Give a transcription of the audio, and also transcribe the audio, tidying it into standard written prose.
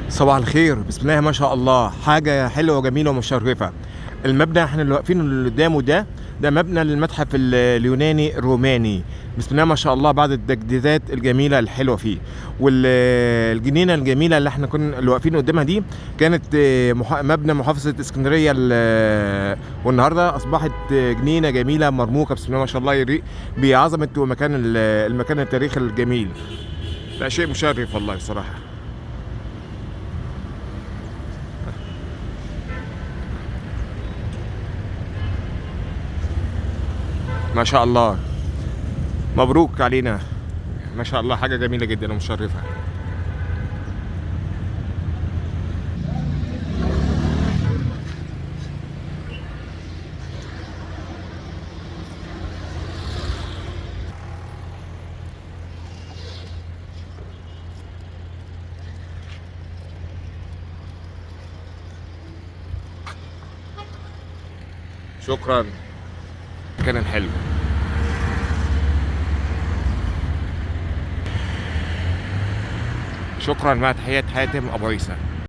صباح الخير، بسم الله ما شاء الله، حاجة حلوة وجميلة ومشرفة. المبنى احنا اللي واقفين اللي قدامه ده مبنى للمتحف اليوناني الروماني. بسم الله ما شاء الله، بعد التجديدات الجميلة الحلوة فيه. والجنينة الجميلة اللي احنا كنا اللي واقفين قدامها دي كانت مبنى محافظة اسكندرية، والنهارده اصبحت جنينة جميلة مرموقة. بسم الله ما شاء الله، يليق بعظمة ومكان المكان التاريخي الجميل. لا، شيء مشرف والله بصراحة. ما شاء الله، مبروك علينا. ما شاء الله، حاجة جميلة جدا ومشرفة. شكرا، كان حلو. شكرا، مع تحيات حاتم أبو عيسى.